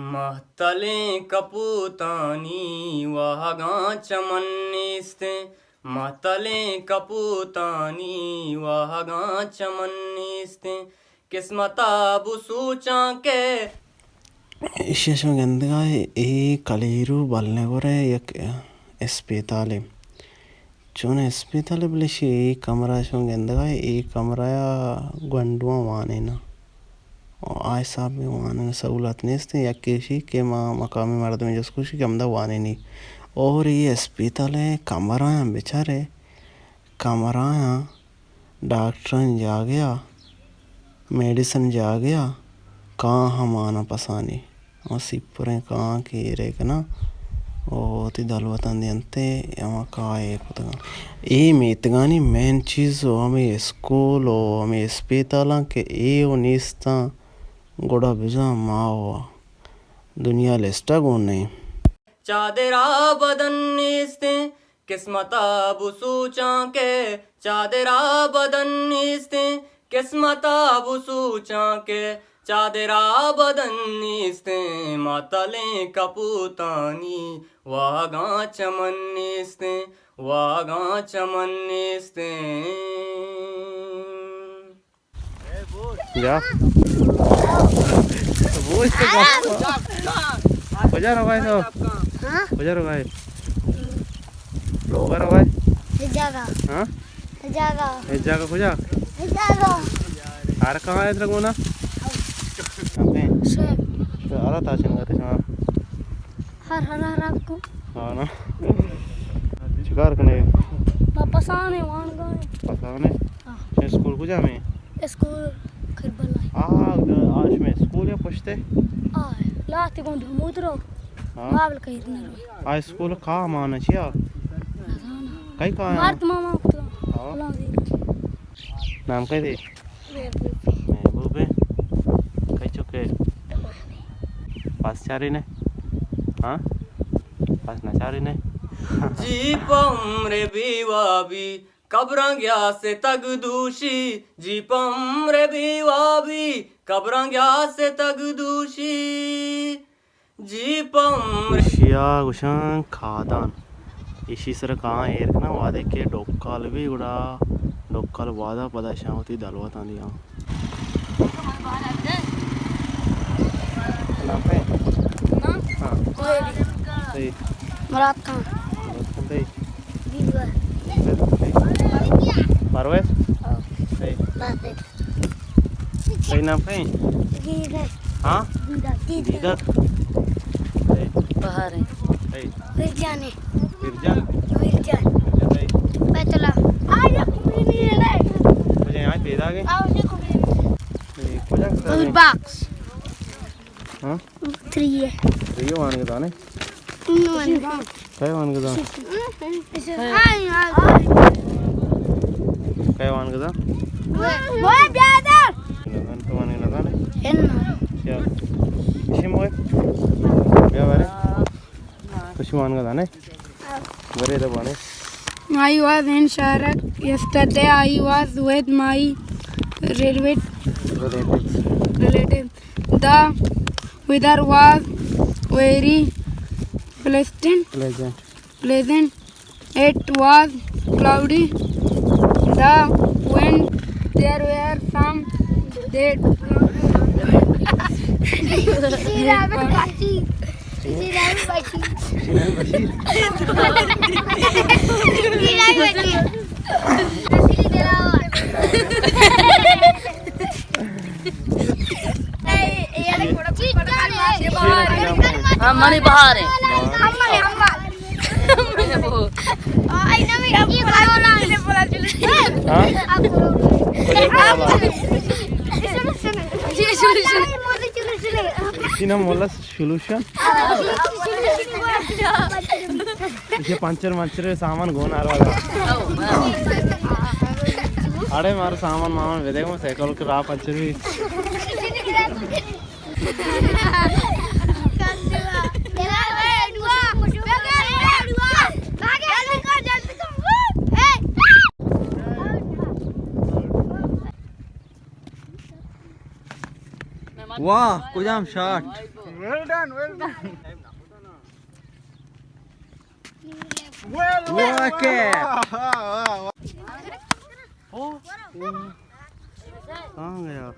महतले कपूतानी वहगा चमन्निस्ते महतले कपूतानी वहगा चमन्निस्ते किस्मता बुसूचा के विशेषම ගන්දගා ඒ කලීරු බලනකොට යක් ස්පීතාලේ චෝන ස්පීතාලේ බලිෂි කමරාෂම ගන්දගා ඒ කමරාය ගොන්ඩුව वानेना आय साहब में वाने सहूलत नेस्ते यकेशी के मकामी मर्द में जिसको शी कमदा वाने नहीं और ये अस्पताल कमराया बेचारे कमराया डॉक्टर जा गया मेडिसिन जा गया कहाँ हम आना पसानी और सिपुरे कहाँ की रेकना ओती दलवतंदी अंते यमा काये कुतगा ए मेतगानी मेन चीज़ हमें स्कूल और हमें अस्पताल के ए उनिस्ता गोड़ा बिजा मावा दुनिया लिस्टा गुण नहीं चादरा बदन निस्ते किस्मता बुसूचा के चादरा बदन निस्ते किस्मता बुसूचा के चादरा बदन निस्ते मातले कपूतानी वागा चमन निस्ते वागा चमन निस्ते जा वो इससे बजा रहा है तो बजा रहा है बजा रहा है जागा हाँ जागा जागा खुजा जागा आर कहाँ है तेरा कोना अबे तो आला ताशन करते हैं हर आपको हाँ ना शिकार करने वापस आने वान गए पसाने हाँ स्कूल को जा मैं स्कूल खरबला आज में स्कूल या पुछते लाती को ढूंढो हाँ बाबल कहीं ना आज स्कूल कहाँ माना चाहिए कहीं कहाँ है मार्त मामा को हाँ बुला दे नाम क्या दे महबूब है कहीं चुके पास चारी ने हाँ पास ना चारी ने जीपम रे बीवाबी कब्रां गया से तग दूषी जीपम रे बीवाबी कब्रां गया से तग दूषी जीपम शिया गुशां खादान इसी सर कहाँ एयर ना वादे के डोक्काल भी गुड़ा डोक्काल वादा पदा शामती दलवत आंदी हां नाम पे ना हां सही मुराद खान सही बीवर परवेश सही बात सही नाम पे गीदर हां गीदर दीदर सही बाहर है सही विरजाने विरजान विरजान सही पैतला आया कुड़ी नहीं है मुझे यहाँ पैदा गए आओ देखो कुछ बॉक्स हाँ 3 है रियो मान के दाने काय मान के दा काय मान के दा वो ब्यादर नन तो मान के दाने हेन्ना क्या इसी मोए क्या बारे कुछ मान के दाने बरे तो बाने I was in Sharak yesterday. I was with my relative. The weather was very pleasant. It was cloudy. The wind. There were some dead. मणि बहार है मोला सोल्यूशन इसे पंचर मंचर सामान गोन आ रहा अरे मारो सामान मामान वेदेगा मैं साइकिल के रा पंचर भी वाह कुजाम शॉट ओके कहाँ गया